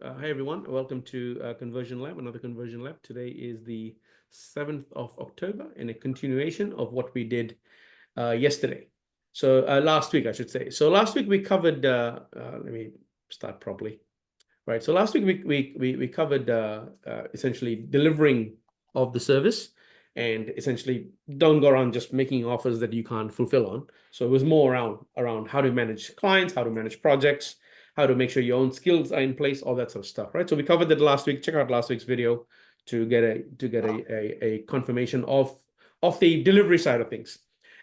Hi everyone. Welcome to Conversion Lab, another Conversion Lab. Today is the 7th of October and a continuation of what we did yesterday. So last week, I should say. So last week we covered, let me start properly. Right. So last week we covered essentially delivering of the service and essentially don't go around just making offers that you can't fulfill on. So it was more around how to manage clients, how to manage projects, how to make sure your own skills are in place, all that sort of stuff. Right. So we covered that last week. Check out last week's video to get a confirmation of the delivery side of things.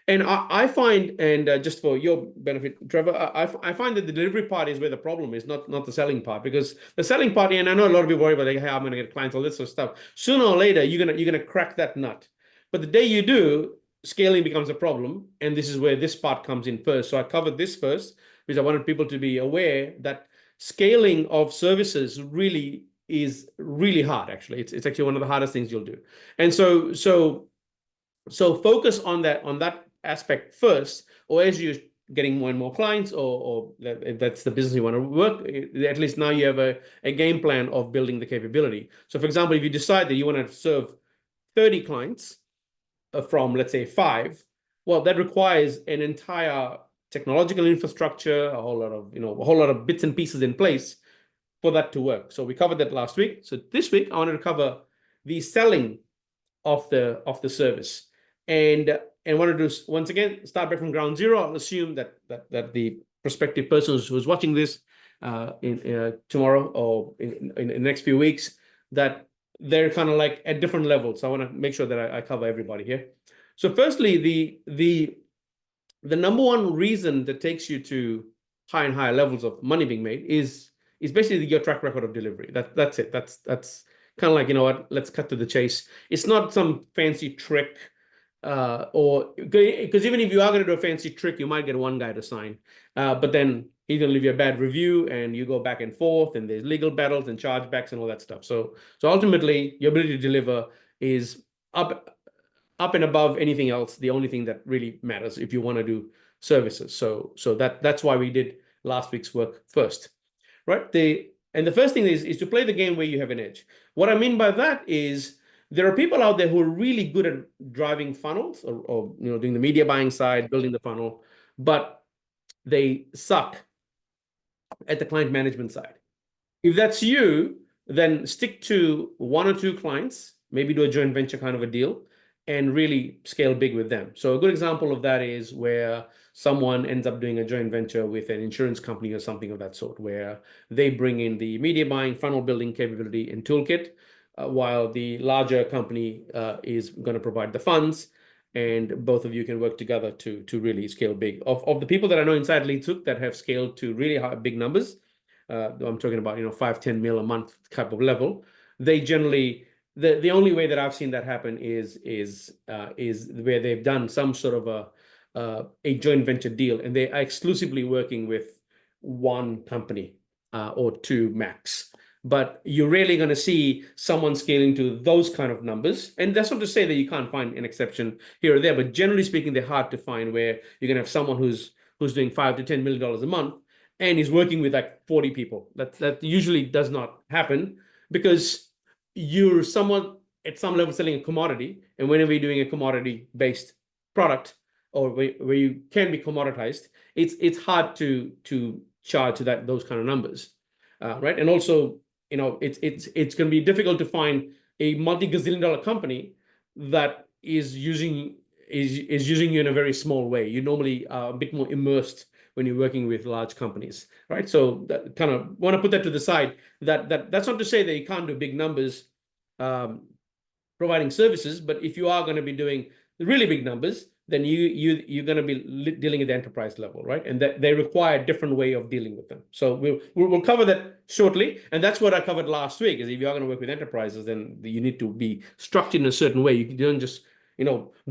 And I find, and just for your benefit, Trevor, I find that the delivery part is where the problem is, not the selling part. Because the selling part, and I know a lot of people worry about, like, hey, I'm going to get clients, all this sort of stuff. Sooner or later, you're gonna crack that nut. But the day you do, scaling becomes a problem, and this is where this part comes in first. So I covered this first because I wanted people to be aware that scaling of services really is really hard. Actually, it's actually one of the hardest things you'll do. And so focus on that aspect first, or as you're getting more and more clients, or if that's the business you want to work, at least now you have a game plan of building the capability. So for example, if you decide that you want to serve 30 clients from, let's say, 5, well, that requires an entire technological infrastructure, a whole lot of bits and pieces in place for that to work. So we covered that last week. So this week I wanted to cover the selling of the service. And wanted to once again start back from ground zero. I'll assume that the prospective person who's watching this in tomorrow or in the next few weeks, that they're kind of like at different levels. So I want to make sure that I cover everybody here. So firstly, the number one reason that takes you to higher and higher levels of money being made is basically your track record of delivery. That's it. That's kind of like, you know what, let's cut to the chase. It's not some fancy trick, or because even if you are going to do a fancy trick, you might get one guy to sign, but then he's going to leave you a bad review, and you go back and forth, and there's legal battles and chargebacks and all that stuff. So ultimately, your ability to deliver is up and above anything else. The only thing that really matters if you want to do services. So that's why we did last week's work first, right? The first thing is to play the game where you have an edge. What I mean by that is there are people out there who are really good at driving funnels, or doing the media buying side, building the funnel, but they suck at the client management side. If that's you, then stick to 1 or 2 clients, maybe do a joint venture kind of a deal, and really scale big with them. So a good example of that is where someone ends up doing a joint venture with an insurance company or something of that sort, where they bring in the media buying, funnel building capability and toolkit, while the larger company is going to provide the funds, and both of you can work together to really scale big. Of the people that I know inside LeadSouk that have scaled to really high, big numbers, I'm talking about 5-10 mil a month type of level, they generally, the only way that I've seen that happen is where they've done some sort of a joint venture deal, and they are exclusively working with one company, or 2 max. But you're rarely going to see someone scaling to those kind of numbers. And that's not to say that you can't find an exception here or there, but generally speaking, they're hard to find, where you're going to have someone who's doing $5 to $10 million a month and is working with like 40 people. That usually does not happen, because you're somewhat at some level selling a commodity, and whenever you're doing a commodity based product, or where you can be commoditized, it's hard to charge to those kind of numbers, right? And also, it's going to be difficult to find a multi-gazillion dollar company that is using you in a very small way. You normally are a bit more immersed when you're working with large companies, right? So that kind of want to put that to the side. That's not to say that you can't do big numbers providing services, but if you are going to be doing really big numbers, then you're going to be dealing at the enterprise level, right? And that they require a different way of dealing with them. So we'll cover that shortly, and that's what I covered last week. Is if you are going to work with enterprises, then you need to be structured in a certain way. You don't just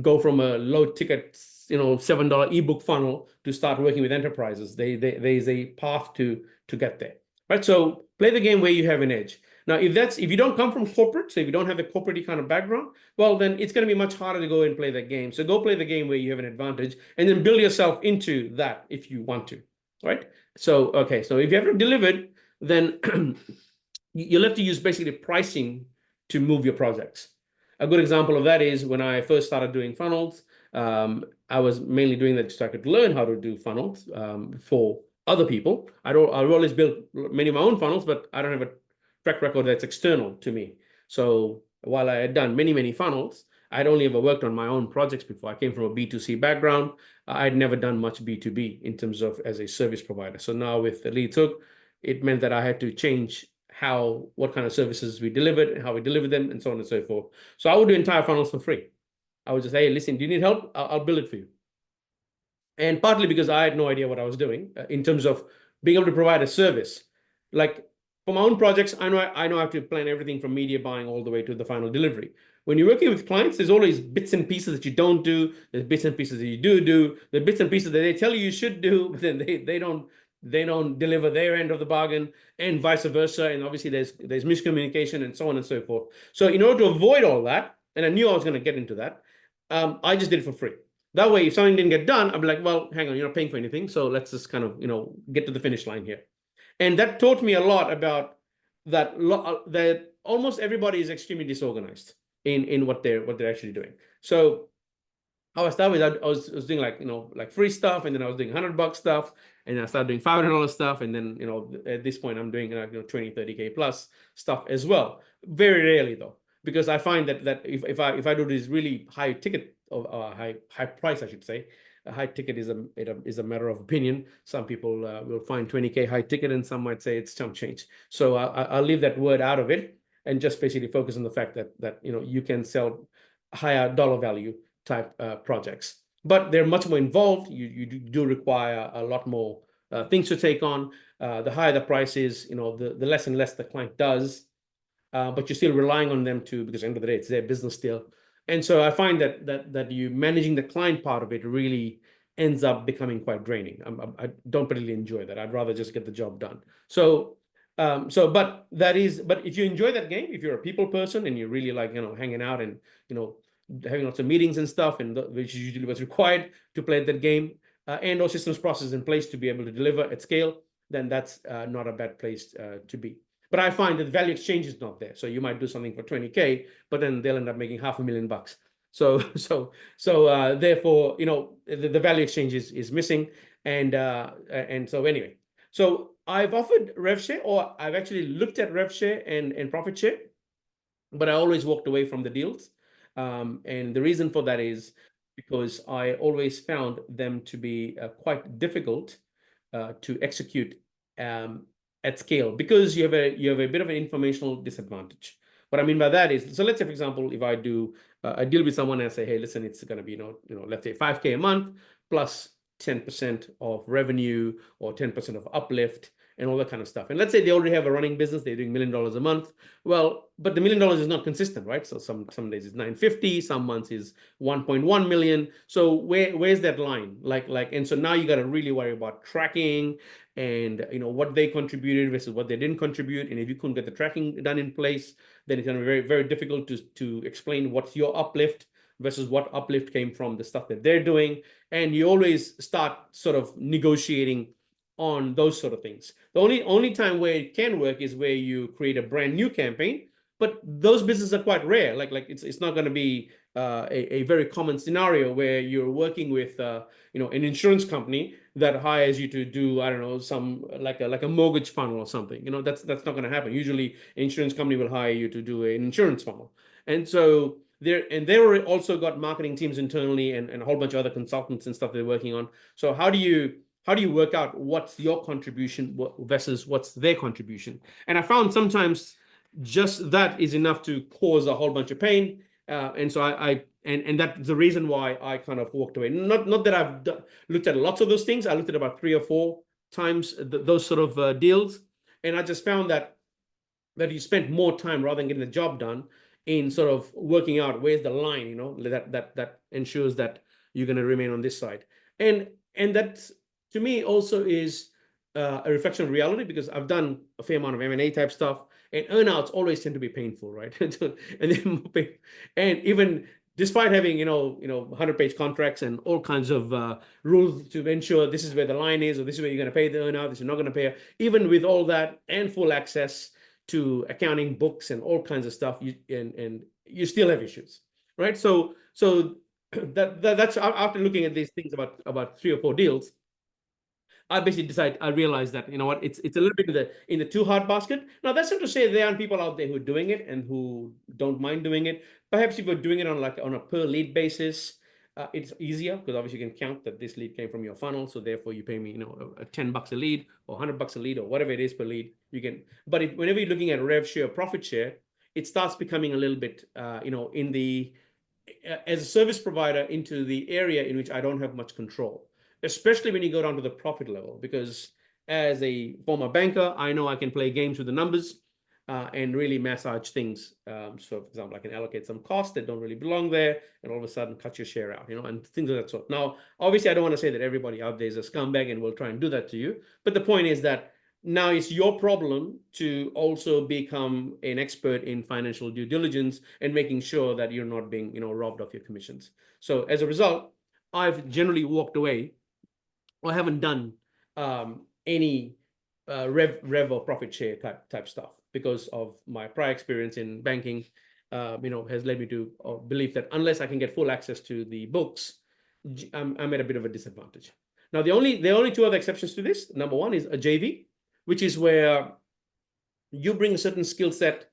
go from a low ticket $7 ebook funnel to start working with enterprises. There's a path to get there, right? So play the game where you have an edge. Now, if you don't come from corporate, so if you don't have a corporate kind of background, well, then it's going to be much harder to go and play that game. So go play the game where you have an advantage, and then build yourself into that if you want to, right? So, okay, so if you haven't delivered, then you'll have to use basically pricing to move your projects. A good example of that is when I first started doing funnels. I was mainly doing that so I could learn how to do funnels for other people. I've always built many of my own funnels, but I don't have a track record that's external to me. So while I had done many funnels, I'd only ever worked on my own projects before. I came from a B2C background. I'd never done much B2B in terms of as a service provider. So now with the Leads Hook, it meant that I had to change what kind of services we delivered and how we delivered them and so on and so forth. So I would do entire funnels for free. I would just, hey, listen, do you need help? I'll build it for you. And partly because I had no idea what I was doing in terms of being able to provide a service. Like for my own projects, I know I have to plan everything from media buying all the way to the final delivery. When you're working with clients, there's always bits and pieces that you don't do. There's bits and pieces that you do. The bits and pieces that they tell you should do, but then they don't deliver their end of the bargain, and vice versa. And obviously there's miscommunication and so on and so forth. So in order to avoid all that, and I knew I was going to get into that, I just did it for free. That way, if something didn't get done, I'd be like, well, hang on, you're not paying for anything. So let's just kind of, get to the finish line here. And that taught me a lot about that almost everybody is extremely disorganized in what they're actually doing. So how I started with, I was doing like free stuff, and then I was doing $100 stuff, and I started doing $500 stuff, and then at this point I'm doing 20, 30K plus stuff as well. Very rarely though, because I find that if I do this really high ticket or high price, I should say, a high ticket is a matter of opinion. Some people will find 20K high ticket, and some might say it's chump change. So I'll leave that word out of it and just basically focus on the fact that you can sell higher dollar value type projects, but they're much more involved. You do require a lot more things to take on. The higher the price is, the less and less the client does, but you're still relying on them because at the end of the day, it's their business still. And so I find that you managing the client part of it really ends up becoming quite draining. I don't particularly enjoy that. I'd rather just get the job done. But if you enjoy that game, if you're a people person and you really like, hanging out and, having lots of meetings and stuff, which is usually what's required to play that game, and those systems processes in place to be able to deliver at scale, then that's not a bad place to be. But I find that the value exchange is not there. So you might do something for 20K, but then they'll end up making $500,000. So therefore, the value exchange is missing. And so anyway, so I've offered rev share, or I've actually looked at rev share and profit share, but I always walked away from the deals. And the reason for that is because I always found them to be quite difficult to execute at scale, because you have a bit of an informational disadvantage. What I mean by that is, so let's say, for example, if I do a deal with someone and I say, hey, listen, it's going to be, let's say 5K a month plus 10% of revenue or 10% of uplift and all that kind of stuff. And let's say they already have a running business, they're doing $1 million a month. Well, but the $1 million is not consistent, right? So some days it's 950, some months is 1.1 million. So where's that line? And so now you got to really worry about tracking and what they contributed versus what they didn't contribute. And if you couldn't get the tracking done in place, then it's going to be very, very difficult to explain what's your uplift versus what uplift came from the stuff that they're doing. And you always start sort of negotiating on those sort of things. The only time where it can work is where you create a brand new campaign, but those businesses are quite rare. Like it's not going to be a very common scenario where you're working with an insurance company that hires you to do, I don't know, some like a mortgage funnel or something. That's not going to happen. Usually, an insurance company will hire you to do an insurance funnel, and so they're also got marketing teams internally and a whole bunch of other consultants and stuff they're working on. So how do you work out what's your contribution versus what's their contribution? And I found sometimes just that is enough to cause a whole bunch of pain. And so and that's the reason why I kind of walked away. Not that I've looked at lots of those things. I looked at about 3 or 4 times those sort of deals. And I just found that you spent more time rather than getting the job done in sort of working out where's the line, that ensures that you're going to remain on this side. And that's, to me, also is a reflection of reality, because I've done a fair amount of M&A type stuff, and earnouts always tend to be painful, right? And even despite having 100-page contracts and all kinds of rules to ensure this is where the line is, or this is where you're going to pay the earnout, this is not going to pay, even with all that and full access, to accounting books and all kinds of stuff, and you still have issues, right? So that's after looking at these things about 3 or 4 deals, I basically I realized that, you know what, it's a little bit in the too hard basket. Now, that's not to say there aren't people out there who are doing it and who don't mind doing it. Perhaps if you're doing it on a per lead basis, it's easier because obviously you can count that this lead came from your funnel. So therefore you pay me, $10 a lead or $100 a lead or whatever it is per lead. You can, but whenever you're looking at rev share, profit share, it starts becoming a little bit, in the as a service provider into the area in which I don't have much control, especially when you go down to the profit level. Because as a former banker, I know I can play games with the numbers and really massage things. So, for example, I can allocate some costs that don't really belong there, and all of a sudden cut your share out, and things of that sort. Now, obviously, I don't want to say that everybody out there is a scumbag and will try and do that to you. But the point is that now it's your problem to also become an expert in financial due diligence and making sure that you're not being, robbed of your commissions. So as a result, I've generally walked away, or haven't done any rev or profit share type stuff because of my prior experience in banking. Has led me to believe that unless I can get full access to the books, I'm at a bit of a disadvantage. Now, the only two other exceptions to this. Number one is a JV, which is where you bring a certain skill set,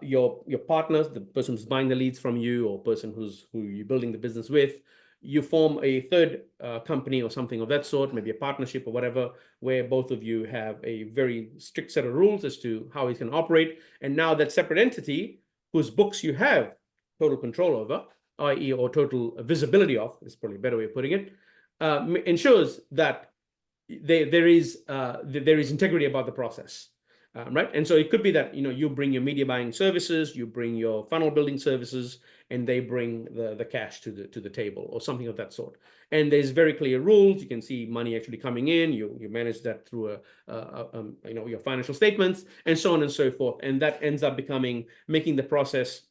your partners, the person who's buying the leads from you, or person who you're building the business with, you form a third company or something of that sort, maybe a partnership or whatever, where both of you have a very strict set of rules as to how it's going to operate. And now that separate entity, whose books you have total control over, i.e., or total visibility of, is probably a better way of putting it, ensures that there is integrity about the process, right? And so it could be that you bring your media buying services, you bring your funnel building services, and they bring the cash to the table or something of that sort. And there's very clear rules. You can see money actually coming in. You manage that through your financial statements and so on and so forth. And that ends up making the process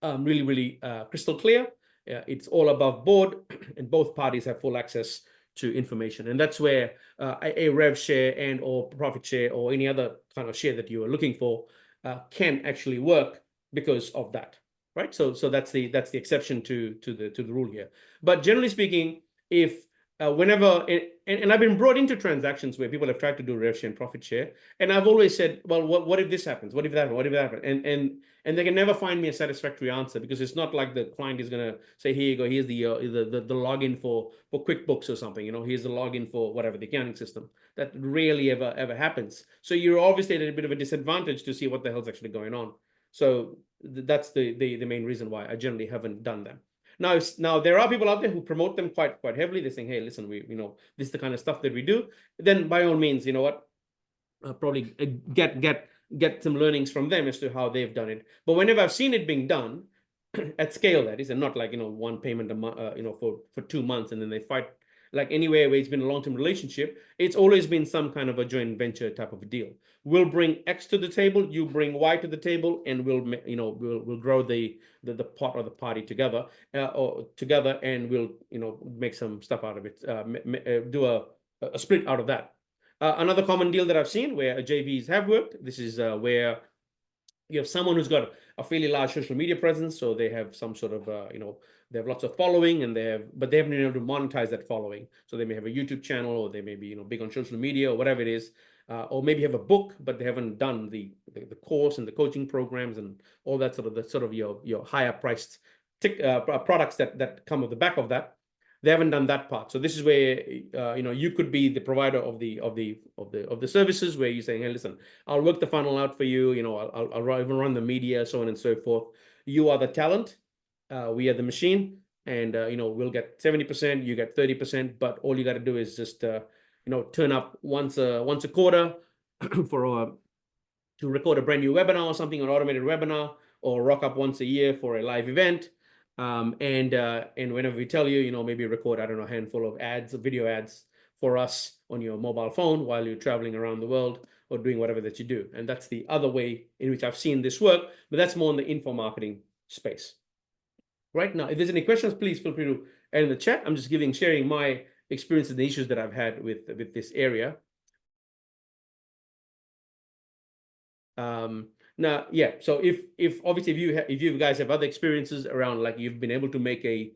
really, really crystal clear. It's all above board, and both parties have full access to information. And that's where a rev share and or profit share or any other kind of share that you are looking for can actually work because of that, right? So that's the exception to the rule here. But generally speaking, if whenever and I've been brought into transactions where people have tried to do rev share and profit share, and I've always said, well, what if this happens? What if that happens? What if that happens? And they can never find me a satisfactory answer, because it's not like the client is going to say, here you go, here's the login for QuickBooks or something, here's the login for whatever, the accounting system. That rarely ever happens. So you're obviously at a bit of a disadvantage to see what the hell's actually going on. So that's the main reason why I generally haven't done them. Now there are people out there who promote them quite heavily. They're saying, hey, listen, this is the kind of stuff that we do. Then by all means, probably get some learnings from them as to how they've done it. But whenever I've seen it being done at scale, that is, and not like one payment a month, for 2 months, and then they fight, like anywhere where it's been a long-term relationship, it's always been some kind of a joint venture type of a deal. We'll bring X to the table, you bring Y to the table, and we'll grow the pot or the party together, and we'll make some stuff out of it, do a split out of that. Another common deal that I've seen where JVs have worked, this is where you have someone who's got a fairly large social media presence, so they have some sort of they have lots of following, but they haven't been able to monetize that following. So they may have a YouTube channel, or they may be big on social media, or whatever it is, or maybe have a book, but they haven't done the course and the coaching programs and all that sort of your higher priced products that come off the back of that. They haven't done that part. So this is where you could be the provider of the services, where you're saying, hey, listen, I'll work the funnel out for you. I'll even run the media, so on and so forth. You are the talent, we are the machine, and we'll get 70%, you get 30%. But all you got to do is just turn up once a quarter to record a brand new webinar or something, an automated webinar, or rock up once a year for a live event. And whenever we tell you, maybe record, I don't know, a handful of ads, video ads for us on your mobile phone while you're traveling around the world or doing whatever that you do. And that's the other way in which I've seen this work, but that's more in the info marketing space. Right now, if there's any questions, please feel free to add in the chat. I'm just sharing my experience and the issues that I've had with this area. Now, yeah. So if obviously if you guys have other experiences around, like you've been able to make a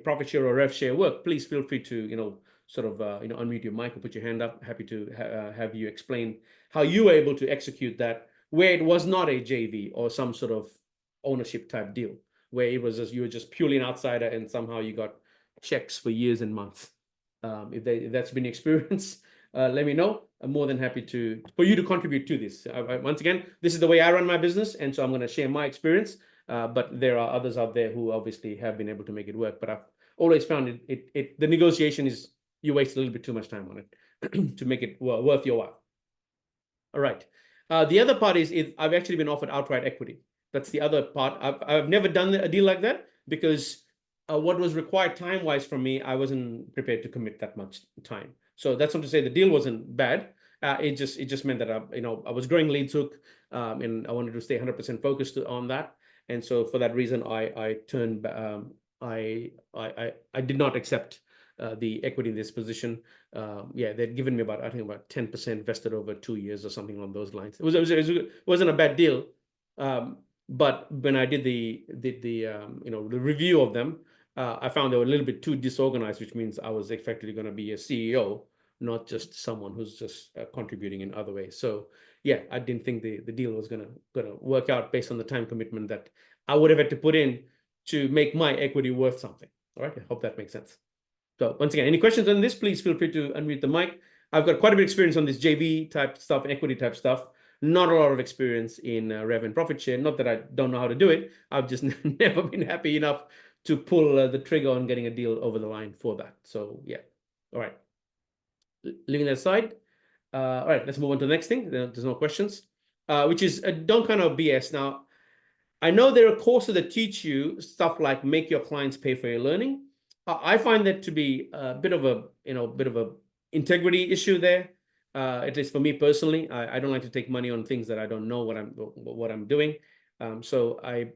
profit share or rev share work, please feel free to sort of unmute your mic or put your hand up. Happy to have you explain how you were able to execute that where it was not a JV or some sort of ownership type deal, where it was just you were just purely an outsider and somehow you got checks for years and months. If that's been experience, let me know. I'm more than happy for you to contribute to this. Once again, this is the way I run my business, and so I'm going to share my experience. But there are others out there who obviously have been able to make it work. But I've always found the negotiation is you waste a little bit too much time on it to make it worth your while. All right. The other part is I've actually been offered outright equity. That's the other part. I've never done a deal like that because what was required time-wise from me, I wasn't prepared to commit that much time. So that's not to say the deal wasn't bad. It just meant that I was growing leads hook, and I wanted to stay 100% focused on that. And so for that reason, I turned. I did not accept the equity in this position. Yeah, they'd given me I think about 10% vested over 2 years or something along those lines. It wasn't a bad deal. But when I did the review of them, I found they were a little bit too disorganized, which means I was effectively going to be a CEO, not just someone who's just contributing in other ways. So yeah, I didn't think the deal was gonna work out based on the time commitment that I would have had to put in to make my equity worth something. All right, I hope that makes sense. So once again, any questions on this, please feel free to unmute the mic. I've got quite a bit of experience on this JV type stuff, equity type stuff. Not a lot of experience in rev and profit share. Not that I don't know how to do it. I've just never been happy enough to pull the trigger on getting a deal over the line for that. So yeah, all right. Leaving that aside, all right, let's move on to the next thing. There's no questions, which is don't kind of BS. Now, I know there are courses that teach you stuff like make your clients pay for your learning. I find that to be a bit of a integrity issue there. At least for me personally, I don't like to take money on things that I don't know what I'm doing. So I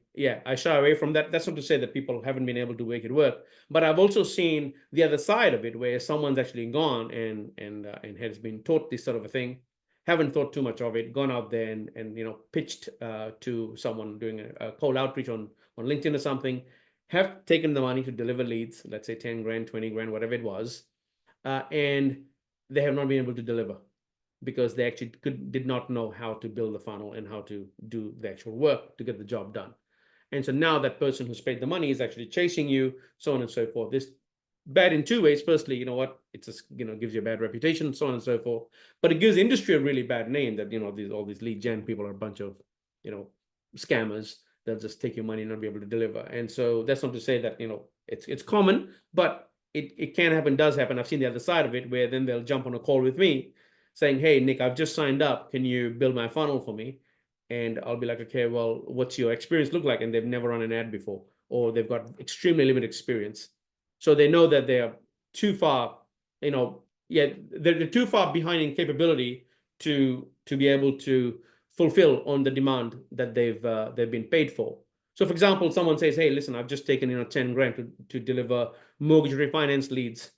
shy away from that. That's not to say that people haven't been able to make it work, but I've also seen the other side of it, where someone's actually gone and has been taught this sort of a thing, haven't thought too much of it, gone out there and pitched to someone doing a cold outreach on LinkedIn or something, have taken the money to deliver leads, let's say 10 grand, 20 grand, whatever it was, and they have not been able to deliver because they actually did not know how to build the funnel and how to do the actual work to get the job done. And so now that person who's paid the money is actually chasing you, so on and so forth. This bad in two ways. Firstly, you know what? It just gives you a bad reputation, so on and so forth. But it gives the industry a really bad name that all these lead gen people are a bunch of scammers. They'll just take your money and not be able to deliver. And so that's not to say that it's common, but it can happen, does happen. I've seen the other side of it, where then they'll jump on a call with me saying, "Hey, Nick, I've just signed up. Can you build my funnel for me?" And I'll be like, "Okay, well, what's your experience look like?" And they've never run an ad before, or they've got extremely limited experience. So they know that they're too far, they're too far behind in capability to be able to fulfill on the demand that they've been paid for. So for example, someone says, "Hey, listen, I've just taken 10 grand to deliver mortgage refinance leads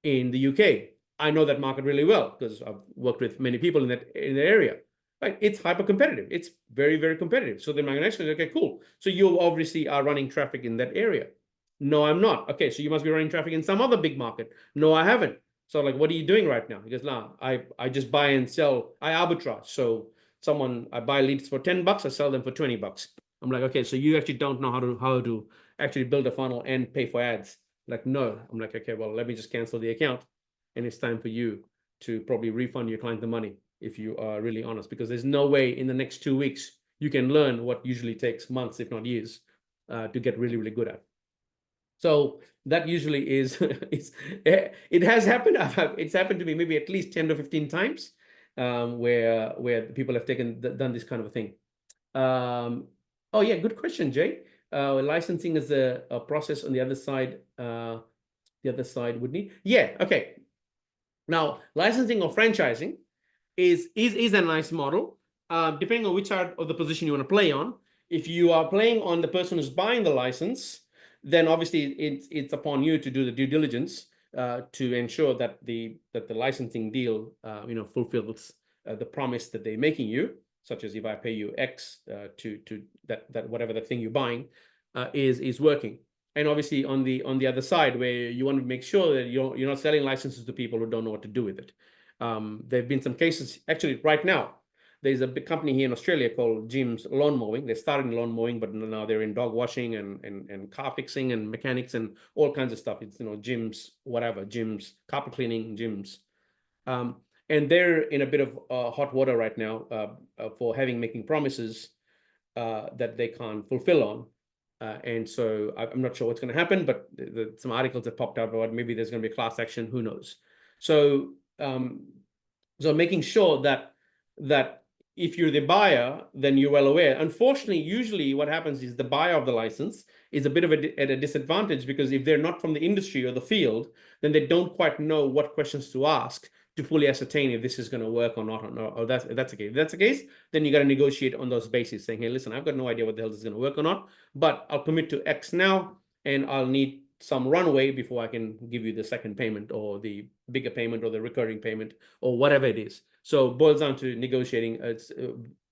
in the UK. I know that market really well because I've worked with many people in the area. Right? It's hyper competitive. It's very, very competitive." So then my next question is, "Okay, cool. So you obviously are running traffic in that area." "No, I'm not." "Okay, so you must be running traffic in some other big market." "No, I haven't." So like, "What are you doing right now?" He goes, "Nah, I just buy and sell. I arbitrage. So I buy leads for $10, I sell them for $20. I'm like, "Okay, so you actually don't know how to actually build a funnel and pay for ads." Like, "No." I'm like, "Okay, well, let me just cancel the account, and it's time for you to probably refund your client the money if you are really honest, because there's no way in the next 2 weeks you can learn what usually takes months, if not years, to get really, really good at." So that usually is it has happened. It's happened to me maybe at least 10 to 15 times, where people have done this kind of a thing. Oh yeah, good question, Jay. Licensing is a process on the other side. The other side would need. Yeah, okay. Now, licensing or franchising is a nice model, depending on which side of the position you want to play on. If you are playing on the person who's buying the license, then obviously it's upon you to do the due diligence to ensure that the licensing deal fulfills the promise that they're making you, such as if I pay you X to that whatever the thing you're buying is working. And obviously on the other side, where you want to make sure that you're not selling licenses to people who don't know what to do with it. There have been some cases actually right now. There's a big company here in Australia called Jim's Lawn Mowing. They started in lawn mowing, but now they're in dog washing and car fixing and mechanics and all kinds of stuff. It's, Jim's whatever, Jim's carpet cleaning, Jim's. And they're in a bit of hot water right now for making promises that they can't fulfill on. And so I'm not sure what's going to happen, but some articles have popped up about maybe there's going to be a class action. Who knows? So making sure that if you're the buyer, then you're well aware. Unfortunately, usually what happens is the buyer of the license is a bit of at a disadvantage, because if they're not from the industry or the field, then they don't quite know what questions to ask to fully ascertain if this is going to work or not, or that's the case. If that's the case, then you got to negotiate on those bases, saying, hey, listen, I've got no idea what the hell this is going to work or not, but I'll commit to X now, and I'll need some runway before I can give you the second payment or the bigger payment or the recurring payment or whatever it is. So it boils down to negotiating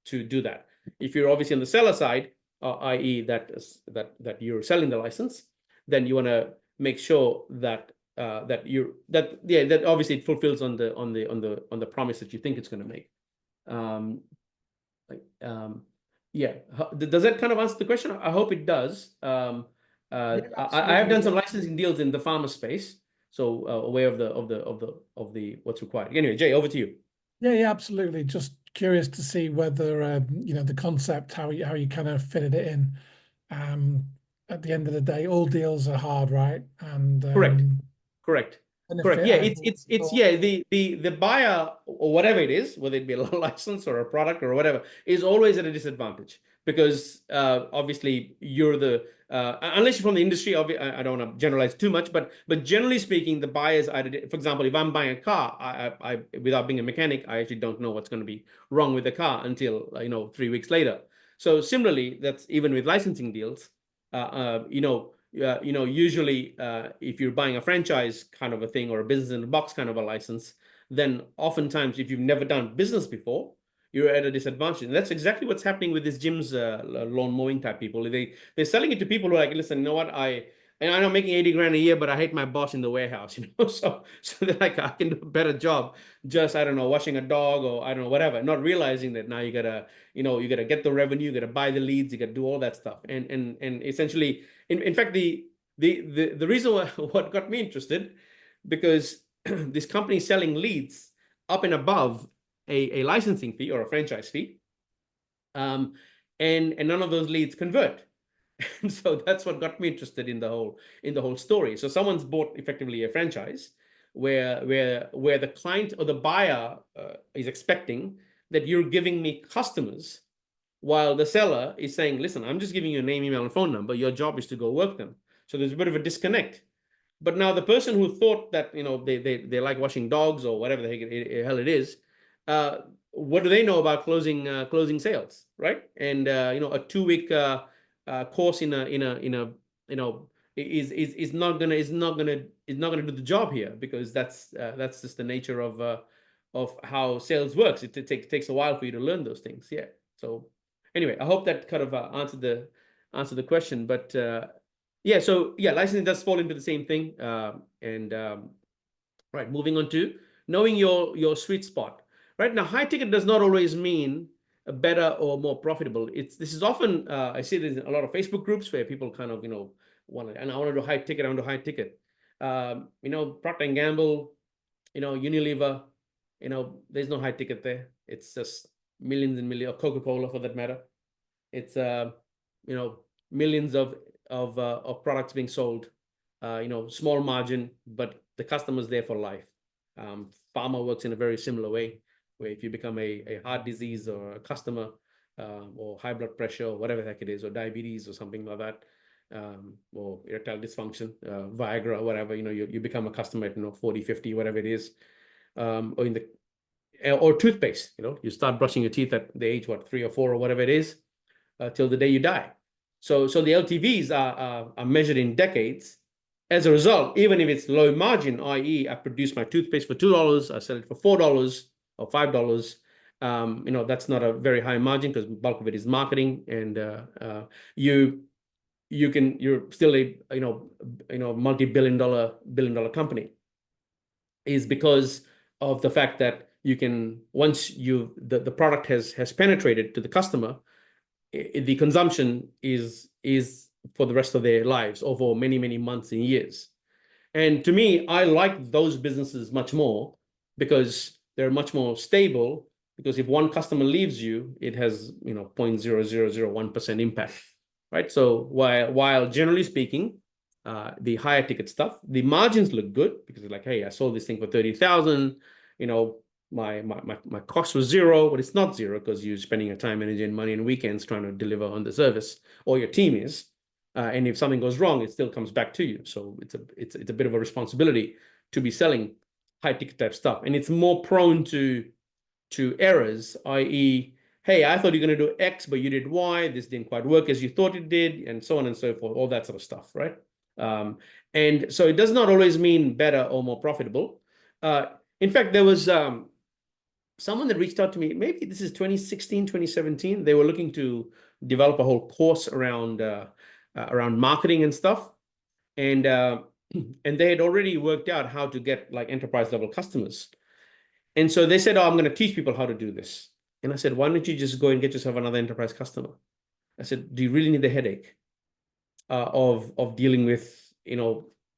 to do that. If you're obviously on the seller side, i.e. that you're selling the license, then you want to make sure that that obviously it fulfills on the promise that you think it's going to make. Yeah, does that kind of answer the question? I hope it does. Yeah, I have done some licensing deals in the pharma space, so aware of the what's required. Anyway, Jay, over to you. Yeah, absolutely. Just curious to see whether the concept, how you kind of fitted it in. At the end of the day, all deals are hard, right? And Correct. benefit. Yeah, the buyer or whatever it is, whether it be a license or a product or whatever, is always at a disadvantage, because obviously you're the unless you're from the industry. I don't want to generalize too much, but generally speaking, the buyers are, for example, if I'm buying a car, I without being a mechanic, I actually don't know what's going to be wrong with the car until 3 weeks later. So similarly, that's even with licensing deals. Usually if you're buying a franchise kind of a thing or a business in a box kind of a license, then oftentimes if you've never done business before, you're at a disadvantage. And that's exactly what's happening with this Jim's lawn mowing type people. They're selling it to people who are like, listen, you know what, and I'm making 80 grand a year, but I hate my boss in the warehouse, so they're like, I can do a better job just, I don't know, washing a dog or I don't know, whatever, not realizing that now you gotta get the revenue, you gotta buy the leads, you gotta do all that stuff. And essentially, in fact, the reason what got me interested, because this company is selling leads up and above a licensing fee or a franchise fee, and none of those leads convert. And so that's what got me interested in the whole story. So someone's bought effectively a franchise where the client or the buyer is expecting that you're giving me customers, while the seller is saying, listen, I'm just giving you a name, email, and phone number. Your job is to go work them. So there's a bit of a disconnect. But now the person who thought that they like washing dogs or whatever the hell it is, what do they know about closing sales, right? And a 2-week course in a is not gonna do the job here, because that's just the nature of how sales works. It takes a while for you to learn those things. Yeah. So anyway, I hope that kind of answered the question. But yeah, so yeah, licensing does fall into the same thing. Right, moving on to knowing your sweet spot. Right now, high ticket does not always mean a better or more profitable. This is often I see this in a lot of Facebook groups where people kind of want to, and I want to do high ticket, I want to do high ticket. Procter and Gamble, Unilever, there's no high ticket there. It's just millions and millions of Coca-Cola, for that matter. It's millions of products being sold, small margin, but the customer's there for life. Pharma works in a very similar way, where if you become a heart disease or a customer, or high blood pressure or whatever the heck it is, or diabetes or something like that, or erectile dysfunction, Viagra, or whatever, you become a customer at 40, 50, whatever it is, or toothpaste, you start brushing your teeth at the age, 3 or 4 or whatever it is, till the day you die. So the LTVs are measured in decades. As a result, even if it's low margin, i.e. I produce my toothpaste for $2, I sell it for $4 or $5, That's not a very high margin because bulk of it is marketing, and you you're still a multi-billion dollar company, is because of the fact that you can, once the product has penetrated to the customer, the consumption is for the rest of their lives, or for many, many months and years. And to me, I like those businesses much more because they're much more stable. Because if one customer leaves you, it has 0.0001% impact, right? So while generally speaking, the higher ticket stuff, the margins look good because it's like, hey, I sold this thing for 30,000. My cost was zero, but it's not zero because you're spending your time, energy, and money and weekends trying to deliver on the service, or your team is. And if something goes wrong, it still comes back to you. So it's a bit of a responsibility to be selling high ticket type stuff, and it's more prone to errors, i.e., hey, I thought you're going to do X, but you did Y. This didn't quite work as you thought it did, and so on and so forth. All that sort of stuff, right? And so it does not always mean better or more profitable. In fact, there was someone that reached out to me, maybe this is 2016, 2017. They were looking to develop a whole course around marketing and stuff. And and they had already worked out how to get like enterprise level customers. And so they said, oh, I'm going to teach people how to do this. And I said, why don't you just go and get yourself another enterprise customer? I said, do you really need the headache of dealing with,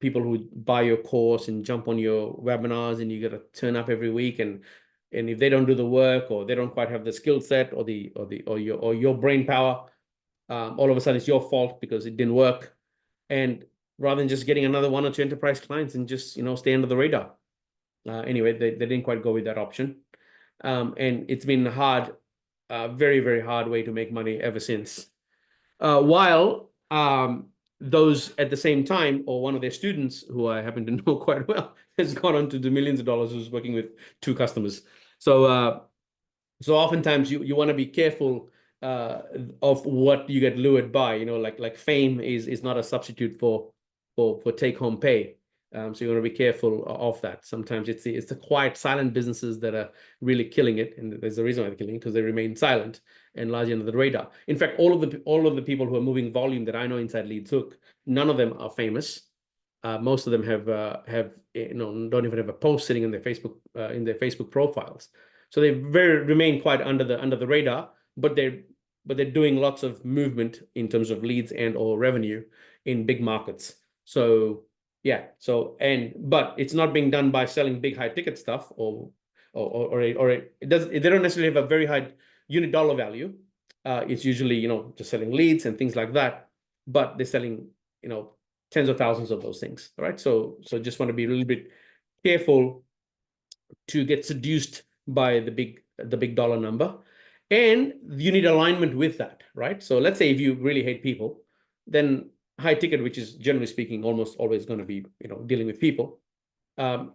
people who buy your course and jump on your webinars, and you got to turn up every week, and if they don't do the work, or they don't quite have the skill set, or your brain power, all of a sudden it's your fault because it didn't work. And rather than just getting another one or two enterprise clients and just stay under the radar. Anyway, they didn't quite go with that option. And it's been hard, very, very hard way to make money ever since. While those at the same time, or one of their students who I happen to know quite well, has gone on to do millions of dollars, who's working with 2 customers. So oftentimes you want to be careful of what you get lured by. Like fame is not a substitute for take home pay. So you want to be careful of that. Sometimes it's the quiet, silent businesses that are really killing it, and there's a reason why they're killing it, because they remain silent and largely under the radar. In fact, all of the people who are moving volume that I know inside Leads Hook, none of them are famous. Most of them have don't even have a post sitting in their Facebook profiles. So they remain quite under the radar, but they're doing lots of movement in terms of leads and or revenue in big markets. So yeah, but it's not being done by selling big high ticket stuff, or it does. They don't necessarily have a very high unit dollar value. It's usually just selling leads and things like that, but they're selling tens of thousands of those things. All right, so just want to be a little bit careful to get seduced by the big dollar number, and you need alignment with that, right? So let's say if you really hate people, then high ticket, which is generally speaking almost always going to be dealing with people,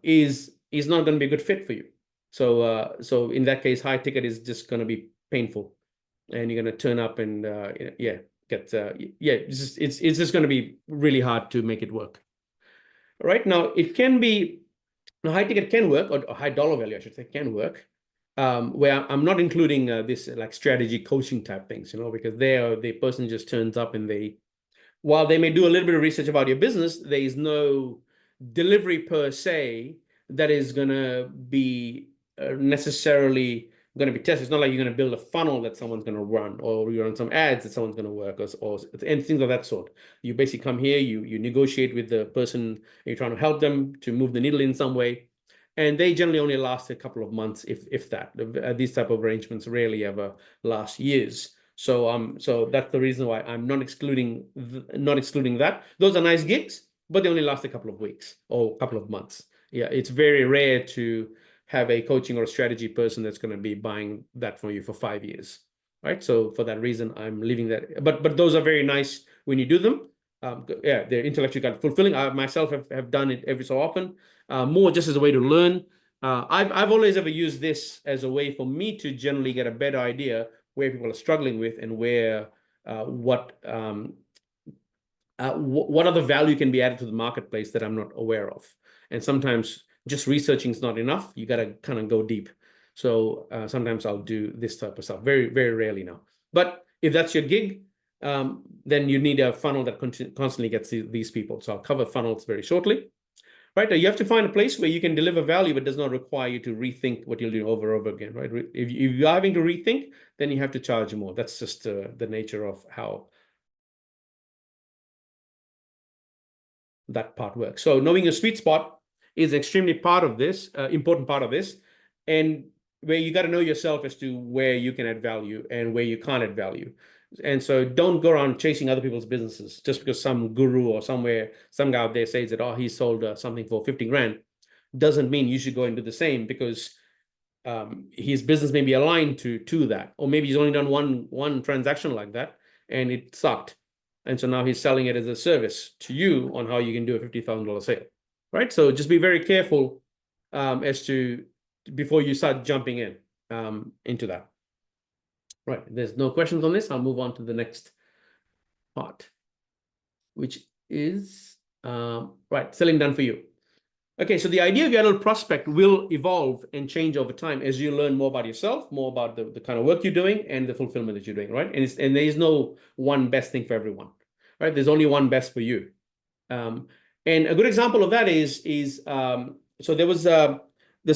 is not going to be a good fit for you. So in that case, high ticket is just going to be painful, and you're going to turn up and it's just going to be really hard to make it work. Right now, it can be high ticket can work, or high dollar value, I should say, can work. Where I'm not including this like strategy coaching type things, because the person just turns up, and while they may do a little bit of research about your business, there is no delivery per se that is going to be necessarily going to be tested. It's not like you're going to build a funnel that someone's going to run, or you run some ads that someone's going to work, or and things of that sort. You basically come here, you negotiate with the person, you're trying to help them to move the needle in some way. And they generally only last a couple of months, if that. These type of arrangements rarely ever last years. So that's the reason why I'm not excluding that. Those are nice gigs, but they only last a couple of weeks or a couple of months. Yeah, it's very rare to have a coaching or a strategy person that's going to be buying that from you for 5 years, right? So for that reason, I'm leaving that. But those are very nice when you do them. Yeah, they're intellectually fulfilling. I myself have done it every so often, more just as a way to learn. I've always ever used this as a way for me to generally get a better idea where people are struggling with, and where what other value can be added to the marketplace that I'm not aware of. And sometimes just researching is not enough. You got to kind of go deep. So sometimes I'll do this type of stuff. Very, very rarely now. But if that's your gig, then you need a funnel that constantly gets these people. So I'll cover funnels very shortly. Right? You have to find a place where you can deliver value, but does not require you to rethink what you'll do over and over again. Right? If you're having to rethink, then you have to charge more. That's just the nature of how that part works. So knowing your sweet spot is extremely important part of this, and where you got to know yourself as to where you can add value and where you can't add value. And so don't go around chasing other people's businesses just because some guru or some guy out there says that, oh, he sold something for 50 grand. Doesn't mean you should go and do the same, because his business may be aligned to that, or maybe he's only done one transaction like that and it sucked. And so now he's selling it as a service to you on how you can do a $50,000 sale, right? So just be very careful as to before you start jumping into that. Right, there's no questions on this. I'll move on to the next part, which is right, selling done for you. Okay, so the idea of your ideal prospect will evolve and change over time as you learn more about yourself, more about the kind of work you're doing and the fulfillment that you're doing, right? And there is no one best thing for everyone, right? There's only one best for you. And a good example of that is so there was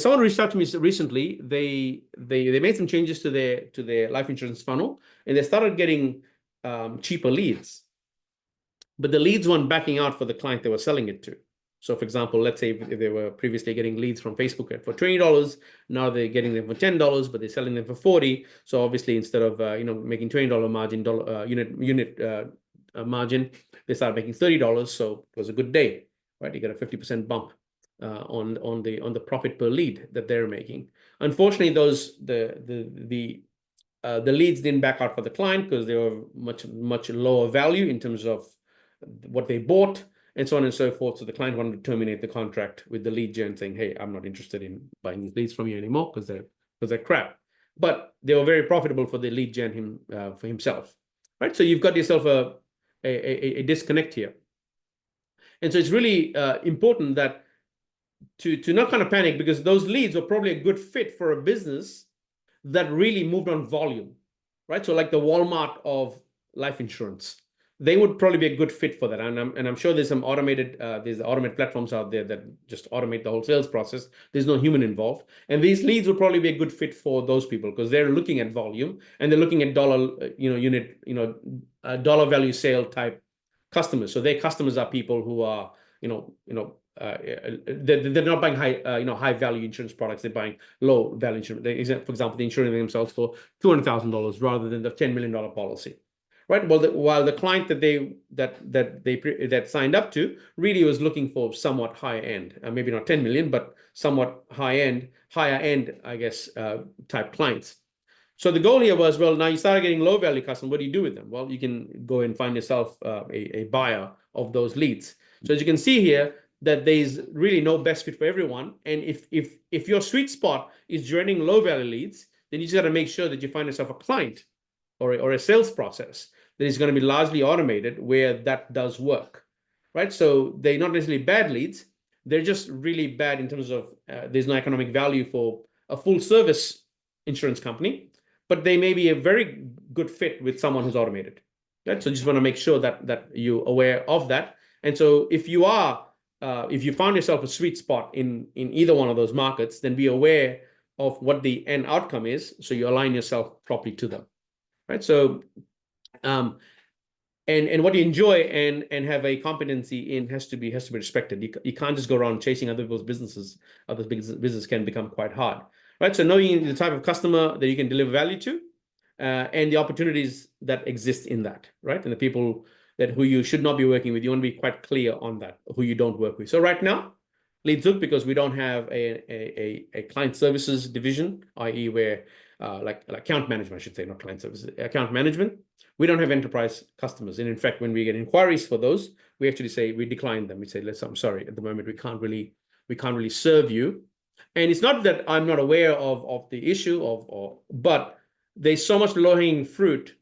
someone reached out to me recently. They made some changes to their life insurance funnel, and they started getting cheaper leads, but the leads weren't backing out for the client they were selling it to. So, for example, let's say if they were previously getting leads from Facebook for $20, now they're getting them for $10, but they're selling them for $40. So obviously, instead of making $20 margin unit margin, they started making $30. So it was a good day, right? You get a 50% bump on the profit per lead that they're making. Unfortunately, the leads didn't back out for the client because they were much lower value in terms of what they bought, and so on and so forth. So the client wanted to terminate the contract with the lead gen, saying, hey, I'm not interested in buying these leads from you anymore because they're crap. But they were very profitable for the lead gen for himself, right? So you've got yourself a disconnect here. And so it's really important that to not kind of panic, because those leads were probably a good fit for a business that really moved on volume, right? So like the Walmart of life insurance, they would probably be a good fit for that. And I'm sure there's some automated platforms out there that just automate the whole sales process. There's no human involved. And these leads would probably be a good fit for those people because they're looking at volume and they're looking at dollar value sale type customers. So their customers are people who are, they're not buying high value insurance products. They're buying low value insurance. For example, they're insuring themselves for $200,000 rather than the $10 million policy. Right. Well, while the client that signed up to really was looking for somewhat high end, maybe not 10 million, but somewhat higher end, I guess, type clients. So the goal here was, well, now you start getting low value customers. What do you do with them? Well, you can go and find yourself a buyer of those leads. So as you can see here, that there's really no best fit for everyone. And if your sweet spot is joining low value leads, then you just got to make sure that you find yourself a client or a sales process that is going to be largely automated where that does work, right? So they're not necessarily bad leads. They're just really bad in terms of there's no economic value for a full service insurance company, but they may be a very good fit with someone who's automated, right? So just want to make sure that you're aware of that. And so if you found yourself a sweet spot in either one of those markets, then be aware of what the end outcome is, so you align yourself properly to them. Right. So, and what you enjoy and have a competency in has to be respected. You can't just go around chasing other people's businesses. Other business can become quite hard. Right. So knowing the type of customer that you can deliver value to, and the opportunities that exist in that. Right. And the people who you should not be working with, you want to be quite clear on that, who you don't work with. So right now, leads look, because we don't have a client services division, i.e. where like account management, I should say, not client services, account management. We don't have enterprise customers. And in fact, when we get inquiries for those, we actually say we decline them. We say, I'm sorry, at the moment, we can't really serve you. And it's not that I'm not aware of the issue but there's so much low-hanging fruit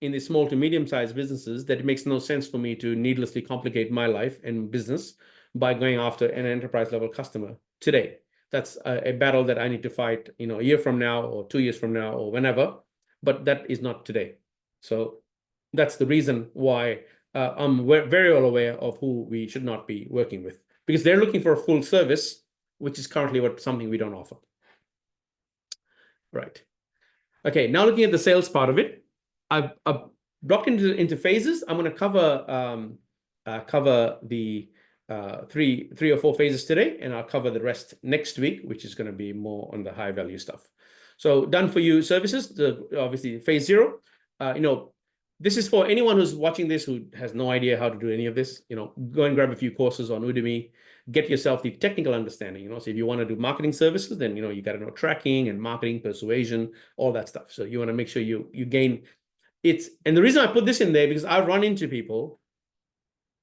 in the small to medium-sized businesses that it makes no sense for me to needlessly complicate my life and business by going after an enterprise level customer today. That's a battle that I need to fight, a year from now or 2 years from now or whenever, but that is not today. So that's the reason why I'm very well aware of who we should not be working with, because they're looking for a full service, which is currently something we don't offer. Right. Okay, now looking at the sales part of it, I've blocked into phases. I'm going to cover the three or four phases today, and I'll cover the rest next week, which is going to be more on the high value stuff. So done for you services, obviously phase 0. This is for anyone who's watching this who has no idea how to do any of this. Go and grab a few courses on Udemy, get yourself the technical understanding. So if you want to do marketing services, then you got to know tracking and marketing, persuasion, all that stuff. So you want to make sure you gain it. And the reason I put this in there, because I've run into people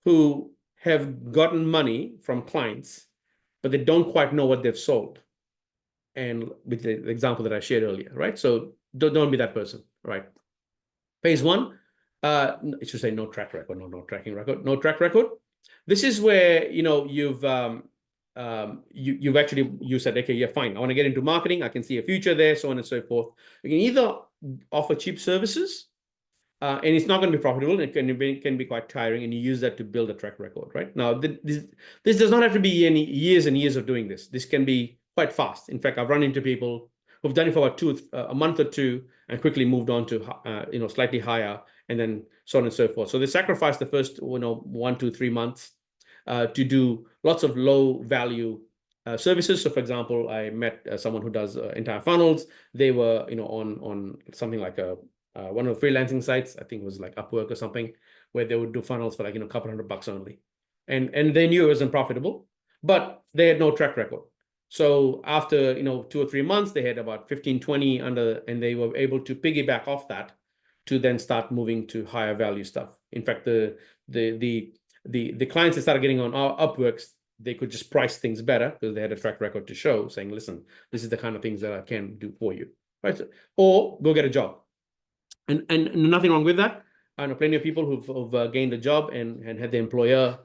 who have gotten money from clients, but they don't quite know what they've sold. And with the example that I shared earlier, right? So don't be that person, right? Phase 1, it should say no track record, no tracking record, no track record. This is where you've actually said, okay, yeah, fine, I want to get into marketing, I can see a future there, so on and so forth. You can either offer cheap services, and it's not going to be profitable, and it can be quite tiring, and you use that to build a track record, right? Now, this does not have to be any years and years of doing this. This can be quite fast. In fact, I've run into people who've done it for about a month or two and quickly moved on to slightly higher, and then so on and so forth. So they sacrifice the first 1, 2, 3 months to do lots of low value services. So for example, I met someone who does entire funnels. They were on something like one of the freelancing sites, I think it was like Upwork or something, where they would do funnels for like a couple $100 only, and they knew it wasn't profitable, but they had no track record. So after 2 or 3 months, they had about 15, 20 under, and they were able to piggyback off that to then start moving to higher value stuff. In fact, the clients that started getting on our Upworks, they could just price things better because they had a track record to show, saying, listen, this is the kind of things that I can do for you, right? Or go get a job. And nothing wrong with that. I know plenty of people who've gained a job and had the employer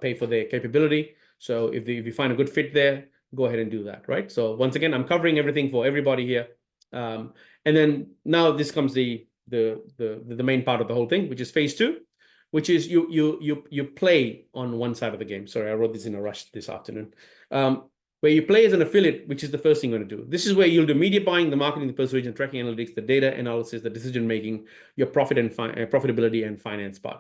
pay for their capability. So if you find a good fit there, go ahead and do that, right? So once again, I'm covering everything for everybody here. And then now this comes the main part of the whole thing, which is phase 2, which is you play on one side of the game. Sorry, I wrote this in a rush this afternoon. Where you play as an affiliate, which is the first thing you're going to do. This is where you'll do media buying, the marketing, the persuasion, tracking analytics, the data analysis, the decision making, your profit and profitability and finance part.